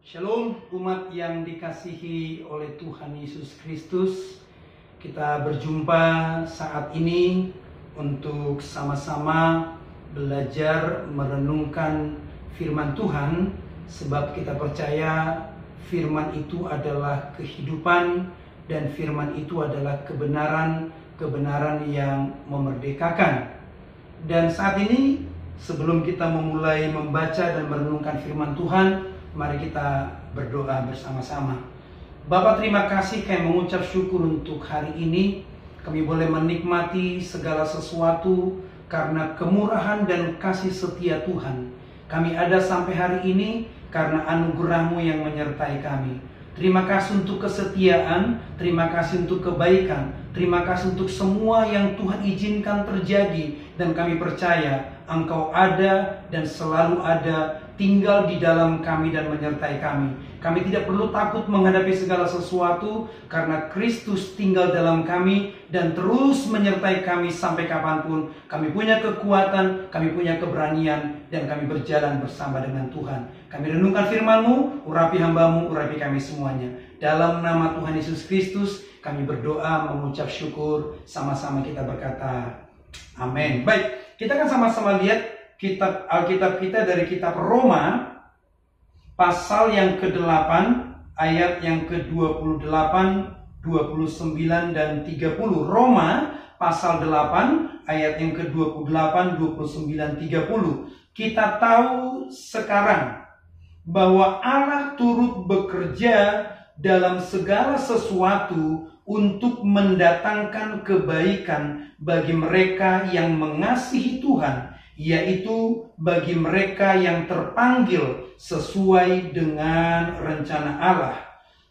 Shalom umat yang dikasihi oleh Tuhan Yesus Kristus. Kita berjumpa saat ini untuk sama-sama belajar merenungkan firman Tuhan. Sebab kita percaya firman itu adalah kehidupan dan firman itu adalah kebenaran yang memerdekakan. Dan saat ini sebelum kita memulai membaca dan merenungkan firman Tuhan, mari kita berdoa bersama-sama. Bapa, terima kasih kami mengucap syukur untuk hari ini. Kami boleh menikmati segala sesuatu karena kemurahan dan kasih setia Tuhan. Kami ada sampai hari ini karena anugerah-Mu yang menyertai kami. Terima kasih untuk kesetiaan, terima kasih untuk kebaikan, terima kasih untuk semua yang Tuhan izinkan terjadi. Dan kami percaya Engkau ada dan selalu ada, tinggal di dalam kami dan menyertai kami. Kami tidak perlu takut menghadapi segala sesuatu karena Kristus tinggal dalam kami dan terus menyertai kami sampai kapanpun. Kami punya kekuatan, kami punya keberanian, dan kami berjalan bersama dengan Tuhan. Kami renungkan firman-Mu, urapi hamba-Mu, urapi kami semuanya. Dalam nama Tuhan Yesus Kristus kami berdoa mengucap syukur. Sama-sama kita berkata amin. Baik, kita akan sama-sama lihat kitab Alkitab kita dari kitab Roma pasal yang ke-8 ayat yang ke-28, 29 dan 30. Roma pasal 8 ayat yang ke-28, 29, 30. Kita tahu sekarang bahwa Allah turut bekerja dalam segala sesuatu untuk mendatangkan kebaikan bagi mereka yang mengasihi Tuhan, yaitu bagi mereka yang terpanggil sesuai dengan rencana Allah.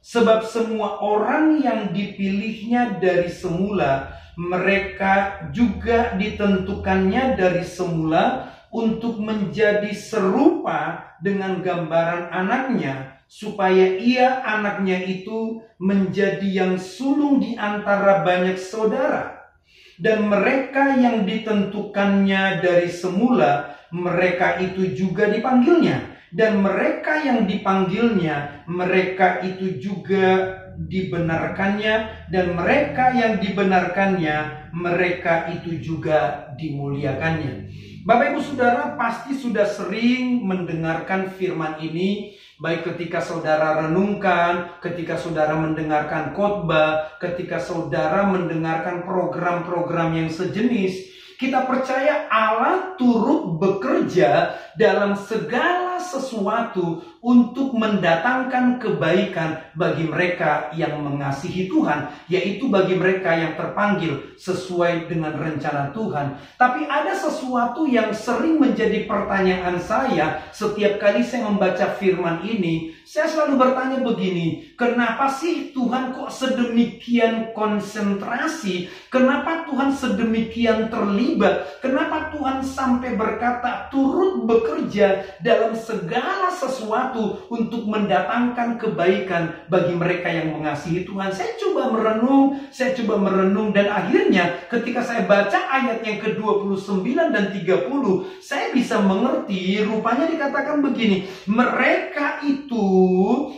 Sebab semua orang yang dipilihnya dari semula, mereka juga ditentukannya dari semula untuk menjadi serupa dengan gambaran anaknya, supaya ia anaknya itu menjadi yang sulung di antara banyak saudara. Dan mereka yang ditentukannya dari semula, mereka itu juga dipanggilnya. Dan mereka yang dipanggilnya, mereka itu juga dibenarkannya. Dan mereka yang dibenarkannya, mereka itu juga dimuliakannya. Bapak Ibu Saudara pasti sudah sering mendengarkan firman ini, baik ketika saudara renungkan, ketika saudara mendengarkan khotbah, ketika saudara mendengarkan program-program yang sejenis. Kita percaya Allah turut bekerja dalam segala sesuatu untuk mendatangkan kebaikan bagi mereka yang mengasihi Tuhan, yaitu bagi mereka yang terpanggil sesuai dengan rencana Tuhan. Tapi ada sesuatu yang sering menjadi pertanyaan saya setiap kali saya membaca firman ini. Saya selalu bertanya begini, kenapa sih Tuhan kok sedemikian konsentrasi? Kenapa Tuhan sedemikian terlibat? Kenapa Tuhan sampai berkata turut bekerja dalam segala sesuatu untuk mendatangkan kebaikan bagi mereka yang mengasihi Tuhan? Saya coba merenung, dan akhirnya ketika saya baca ayat yang ke-29 dan 30, saya bisa mengerti. Rupanya dikatakan begini, mereka itu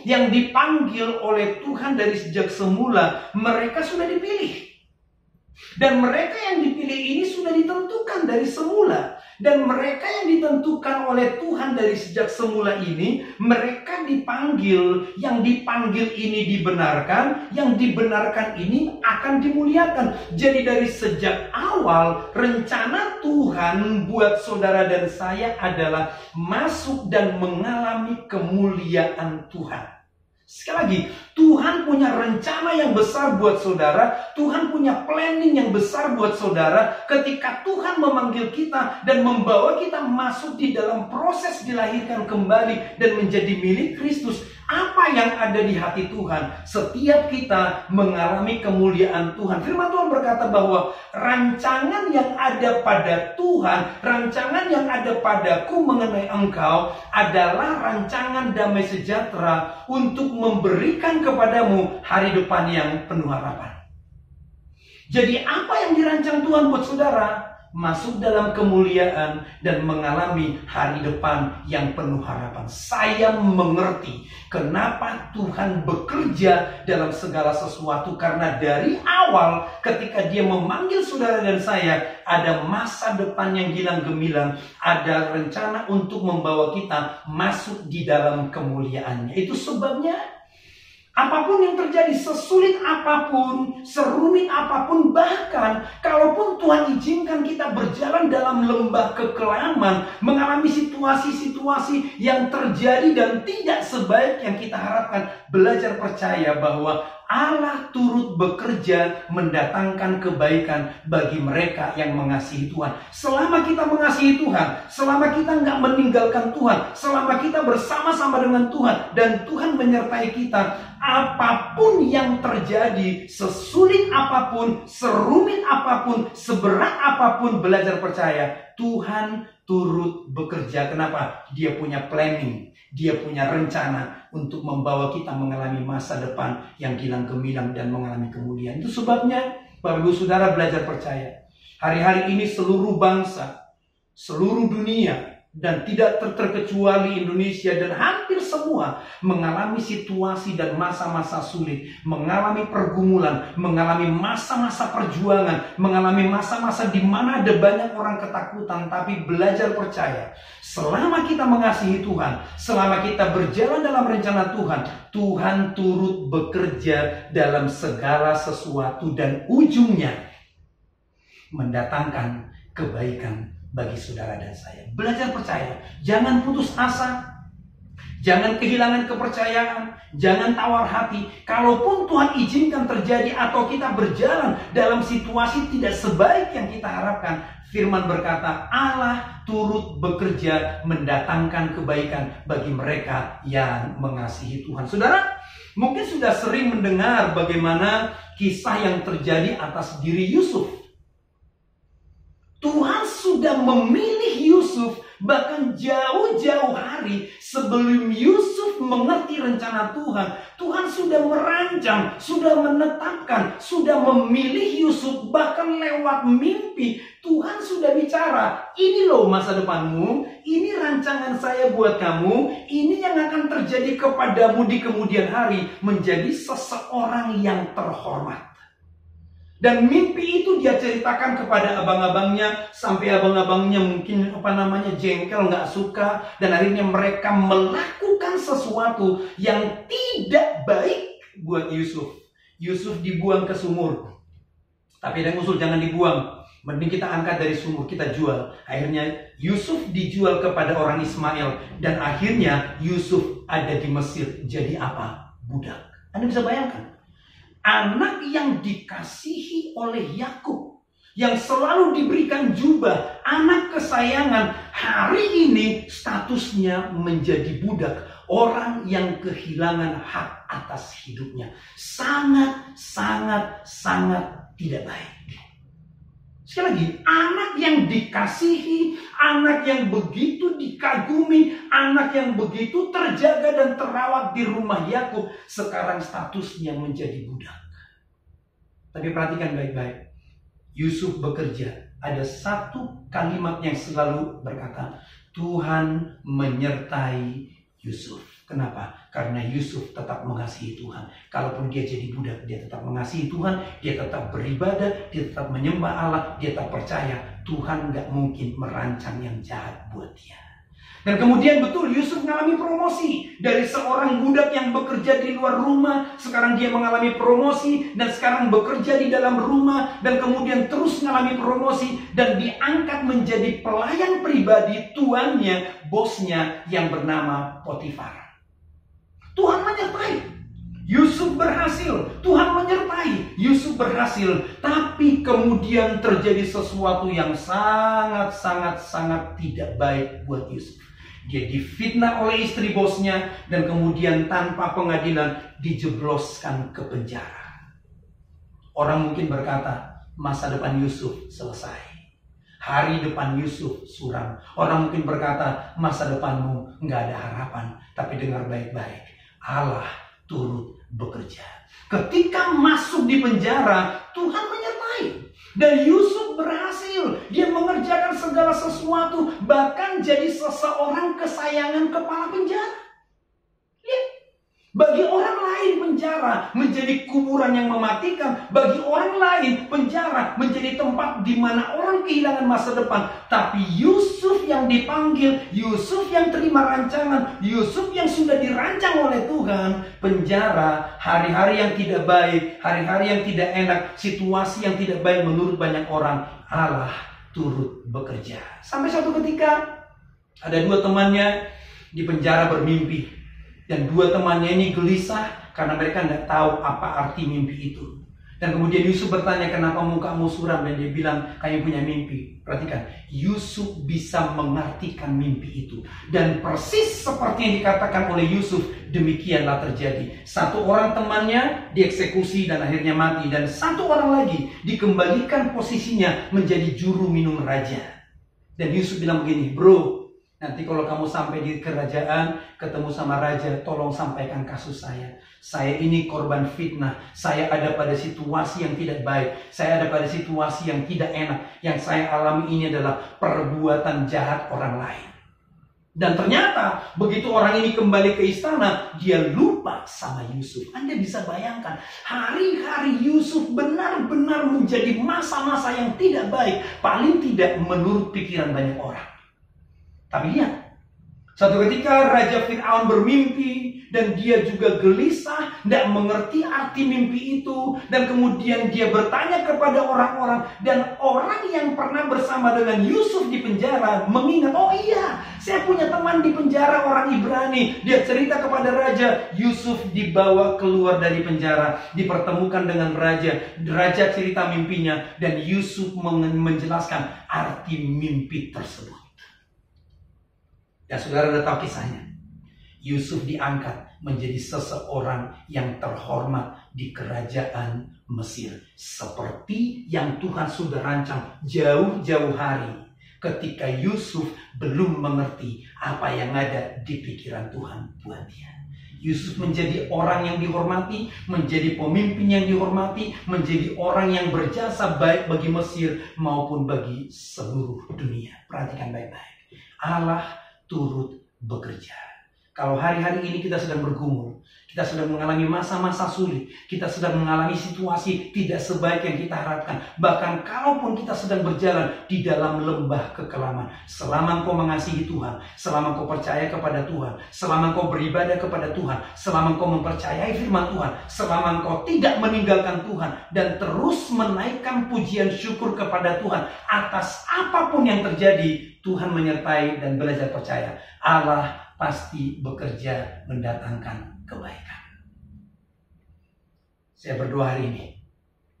yang dipanggil oleh Tuhan dari sejak semula, mereka sudah dipilih. Dan mereka yang dipilih ini sudah ditentukan dari semula. Dan mereka yang ditentukan oleh Tuhan dari sejak semula ini, mereka dipanggil. Yang dipanggil ini dibenarkan, yang dibenarkan ini akan dimuliakan. Jadi dari sejak awal, rencana Tuhan buat saudara dan saya adalah masuk dan mengalami kemuliaan Tuhan. Sekali lagi, Tuhan punya rencana yang besar buat saudara. Tuhan punya planning yang besar buat saudara. Ketika Tuhan memanggil kita dan membawa kita masuk di dalam proses dilahirkan kembali dan menjadi milik Kristus, apa yang ada di hati Tuhan? Setiap kita mengalami kemuliaan Tuhan. Firman Tuhan berkata bahwa rancangan yang ada pada Tuhan, rancangan yang ada padaku mengenai engkau adalah rancangan damai sejahtera untuk memberikan kepadamu hari depan yang penuh harapan. Jadi apa yang dirancang Tuhan buat saudara? masuk dalam kemuliaan, dan mengalami hari depan yang penuh harapan. Saya mengerti kenapa Tuhan bekerja dalam segala sesuatu, karena dari awal ketika Dia memanggil saudara dan saya, ada masa depan yang gilang gemilang, ada rencana untuk membawa kita masuk di dalam kemuliaannya. Itu sebabnya apapun yang terjadi, sesulit apapun, serumit apapun, bahkan kalaupun Tuhan izinkan kita berjalan dalam lembah kekelaman, mengalami situasi-situasi yang terjadi dan tidak sebaik yang kita harapkan, belajar percaya bahwa Allah turut bekerja mendatangkan kebaikan bagi mereka yang mengasihi Tuhan. Selama kita mengasihi Tuhan, selama kita nggak meninggalkan Tuhan, selama kita bersama-sama dengan Tuhan, dan Tuhan menyertai kita, apapun yang terjadi, sesulit apapun, serumit apapun, seberat apapun, belajar percaya, Tuhan turut bekerja. Kenapa? Dia punya planning, Dia punya rencana untuk membawa kita mengalami masa depan yang gilang gemilang dan mengalami kemuliaan. Itu sebabnya Bapak Ibu Saudara belajar percaya. Hari-hari ini seluruh bangsa, seluruh dunia, dan tidak terkecuali Indonesia dan hampir semua mengalami situasi dan masa-masa sulit, mengalami pergumulan, mengalami masa-masa perjuangan, mengalami masa-masa di mana ada banyak orang ketakutan. Tapi belajar percaya, selama kita mengasihi Tuhan, selama kita berjalan dalam rencana Tuhan, Tuhan turut bekerja dalam segala sesuatu, dan ujungnya mendatangkan kebaikan bagi saudara dan saya. Belajar percaya, jangan putus asa, jangan kehilangan kepercayaan, jangan tawar hati. Kalaupun Tuhan izinkan terjadi atau kita berjalan dalam situasi tidak sebaik yang kita harapkan, firman berkata, Allah turut bekerja mendatangkan kebaikan bagi mereka yang mengasihi Tuhan. Saudara, mungkin sudah sering mendengar bagaimana kisah yang terjadi atas diri Yusuf. Tuhan sudah memilih Yusuf bahkan jauh-jauh hari sebelum Yusuf mengerti rencana Tuhan. Tuhan sudah merancang, sudah menetapkan, sudah memilih Yusuf. Bahkan lewat mimpi Tuhan sudah bicara, ini loh masa depanmu, ini rancangan saya buat kamu, ini yang akan terjadi kepadamu di kemudian hari, menjadi seseorang yang terhormat. Dan mimpi itu dia ceritakan kepada abang-abangnya, sampai abang-abangnya mungkin jengkel, nggak suka, dan akhirnya mereka melakukan sesuatu yang tidak baik buat Yusuf. Yusuf dibuang ke sumur. Tapi ada yang usul, jangan dibuang, mending kita angkat dari sumur, kita jual. Akhirnya Yusuf dijual kepada orang Ismail, dan akhirnya Yusuf ada di Mesir. Jadi apa? Budak. Anda bisa bayangkan? Anak yang dikasihi oleh Yakub, yang selalu diberikan jubah, anak kesayangan, hari ini statusnya menjadi budak. Orang yang kehilangan hak atas hidupnya. Sangat tidak baik. Sekali lagi, anak yang dikasihi, anak yang begitu dikagumi, anak yang begitu terjaga dan terawat di rumah Yakub, sekarang statusnya menjadi budak. Tapi perhatikan baik-baik, Yusuf bekerja. Ada satu kalimat yang selalu berkata, Tuhan menyertai Yusuf. Kenapa? Karena Yusuf tetap mengasihi Tuhan. Kalaupun dia jadi budak, dia tetap mengasihi Tuhan, dia tetap beribadah, dia tetap menyembah Allah, dia tetap percaya Tuhan gak mungkin merancang yang jahat buat dia. Dan kemudian betul Yusuf mengalami promosi. Dari seorang budak yang bekerja di luar rumah, sekarang dia mengalami promosi, dan sekarang bekerja di dalam rumah, dan kemudian terus mengalami promosi, dan diangkat menjadi pelayan pribadi tuannya, bosnya yang bernama Potifar. Tuhan menyertai. Yusuf berhasil. Tuhan menyertai. Yusuf berhasil. Tapi kemudian terjadi sesuatu yang sangat tidak baik buat Yusuf. Dia difitnah oleh istri bosnya, dan kemudian tanpa pengadilan dijebloskan ke penjara. Orang mungkin berkata, masa depan Yusuf selesai. Hari depan Yusuf suram. Orang mungkin berkata, masa depanmu nggak ada harapan. Tapi dengar baik-baik. Allah turut bekerja. Ketika masuk di penjara, Tuhan menyertai. Dan Yusuf berhasil. Dia mengerjakan segala sesuatu. Bahkan jadi seseorang kesayangan kepala penjara. Lihat. Bagi orang lain penjara menjadi kuburan yang mematikan. Bagi orang lain penjara menjadi tempat di mana orang kehilangan masa depan. Tapi Yusuf yang dipanggil, Yusuf yang terima rancangan, Yusuf yang sudah dirancang oleh Tuhan. Penjara, hari-hari yang tidak baik, hari-hari yang tidak enak, situasi yang tidak baik menurut banyak orang, Allah turut bekerja. Sampai suatu ketika ada dua temannya di penjara bermimpi. Dan dua temannya ini gelisah karena mereka tidak tahu apa arti mimpi itu. Dan kemudian Yusuf bertanya, kenapa mukamu suram? Dan dia bilang, kami punya mimpi. Perhatikan, Yusuf bisa mengartikan mimpi itu. Dan persis seperti yang dikatakan oleh Yusuf, demikianlah terjadi. Satu orang temannya dieksekusi dan akhirnya mati. Dan satu orang lagi dikembalikan posisinya menjadi juru minum raja. Dan Yusuf bilang begini, bro, nanti kalau kamu sampai di kerajaan, ketemu sama raja, tolong sampaikan kasus saya. Saya ini korban fitnah. Saya ada pada situasi yang tidak baik. Saya ada pada situasi yang tidak enak. Yang saya alami ini adalah perbuatan jahat orang lain. Dan ternyata begitu orang ini kembali ke istana, dia lupa sama Yusuf. Anda bisa bayangkan, hari-hari Yusuf benar-benar menjadi masa-masa yang tidak baik. Paling tidak menurut pikiran banyak orang. Tapi lihat, suatu ketika Raja Fir'aun bermimpi dan dia juga gelisah, tidak mengerti arti mimpi itu, dan kemudian dia bertanya kepada orang-orang, dan orang yang pernah bersama dengan Yusuf di penjara mengingat, oh iya, saya punya teman di penjara orang Ibrani. Dia cerita kepada raja, Yusuf dibawa keluar dari penjara, dipertemukan dengan raja. Raja cerita mimpinya dan Yusuf menjelaskan arti mimpi tersebut. Dan saudara sudah tahu kisahnya. Yusuf diangkat menjadi seseorang yang terhormat di kerajaan Mesir. Seperti yang Tuhan sudah rancang jauh-jauh hari. Ketika Yusuf belum mengerti apa yang ada di pikiran Tuhan buat dia. Yusuf menjadi orang yang dihormati, menjadi pemimpin yang dihormati, menjadi orang yang berjasa baik bagi Mesir maupun bagi seluruh dunia. Perhatikan baik-baik. Allah turut bekerja. Kalau hari-hari ini kita sedang bergumul, kita sedang mengalami masa-masa sulit, kita sedang mengalami situasi tidak sebaik yang kita harapkan, bahkan kalaupun kita sedang berjalan di dalam lembah kekelaman, selama engkau mengasihi Tuhan, selama engkau percaya kepada Tuhan, selama engkau beribadah kepada Tuhan, selama engkau mempercayai firman Tuhan, selama engkau tidak meninggalkan Tuhan dan terus menaikkan pujian syukur kepada Tuhan atas apapun yang terjadi, Tuhan menyertai dan belajar percaya. Allah pasti bekerja mendatangkan kebaikan. Saya berdoa hari ini,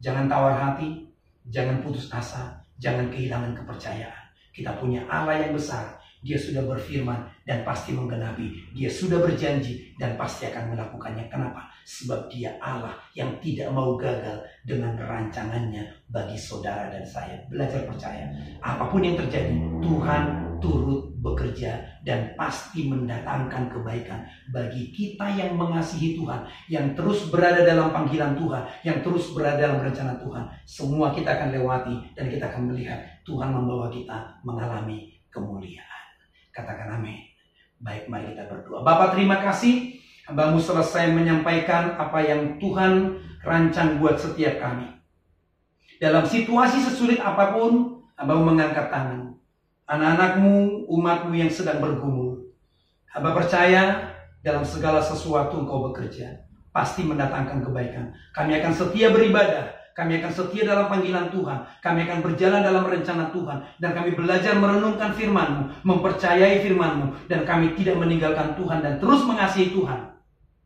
jangan tawar hati, jangan putus asa, jangan kehilangan kepercayaan. Kita punya Allah yang besar. Dia sudah berfirman dan pasti menggenapi. Dia sudah berjanji dan pasti akan melakukannya. Kenapa? Sebab dia Allah yang tidak mau gagal dengan rancangannya bagi saudara dan saya. Belajar percaya. Apapun yang terjadi, Tuhan turut bekerja dan pasti mendatangkan kebaikan bagi kita yang mengasihi Tuhan, yang terus berada dalam panggilan Tuhan, yang terus berada dalam rencana Tuhan. Semua kita akan lewati dan kita akan melihat Tuhan membawa kita mengalami kemuliaan. Katakan amin. Baik, mari kita berdoa. Bapa, terima kasih. Hamba-Mu selesai menyampaikan apa yang Tuhan rancang buat setiap kami. Dalam situasi sesulit apapun, Hamba-Mu mengangkat tangan. Anak-anak-Mu, umat-Mu yang sedang bergumul. Hamba percaya dalam segala sesuatu Engkau bekerja. Pasti mendatangkan kebaikan. Kami akan setia beribadah. Kami akan setia dalam panggilan Tuhan. Kami akan berjalan dalam rencana Tuhan. Dan kami belajar merenungkan firman-Mu, mempercayai firman-Mu. Dan kami tidak meninggalkan Tuhan dan terus mengasihi Tuhan.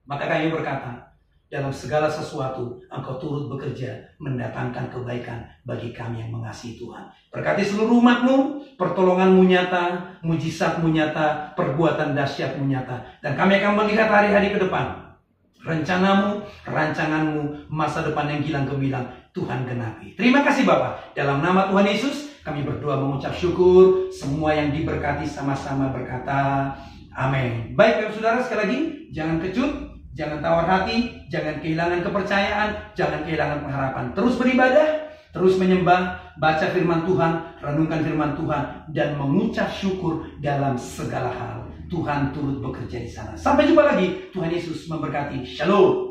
Maka kami berkata, dalam segala sesuatu Engkau turut bekerja mendatangkan kebaikan bagi kami yang mengasihi Tuhan. Berkati seluruh umat-Mu, pertolongan-Mu nyata, mujizat-Mu nyata, perbuatan dahsyat-Mu nyata. Dan kami akan melihat hari-hari ke depan. Rencana-Mu, rancangan-Mu, masa depan yang gilang gemilang, Tuhan genapi. Terima kasih Bapa. Dalam nama Tuhan Yesus, kami berdoa mengucap syukur. Semua yang diberkati sama-sama berkata, amin. Baik, saudara, sekali lagi, jangan kecut. Jangan tawar hati, jangan kehilangan kepercayaan, jangan kehilangan pengharapan. Terus beribadah, terus menyembah, baca firman Tuhan, renungkan firman Tuhan, dan mengucap syukur dalam segala hal. Tuhan turut bekerja di sana. Sampai jumpa lagi. Tuhan Yesus memberkati. Shalom.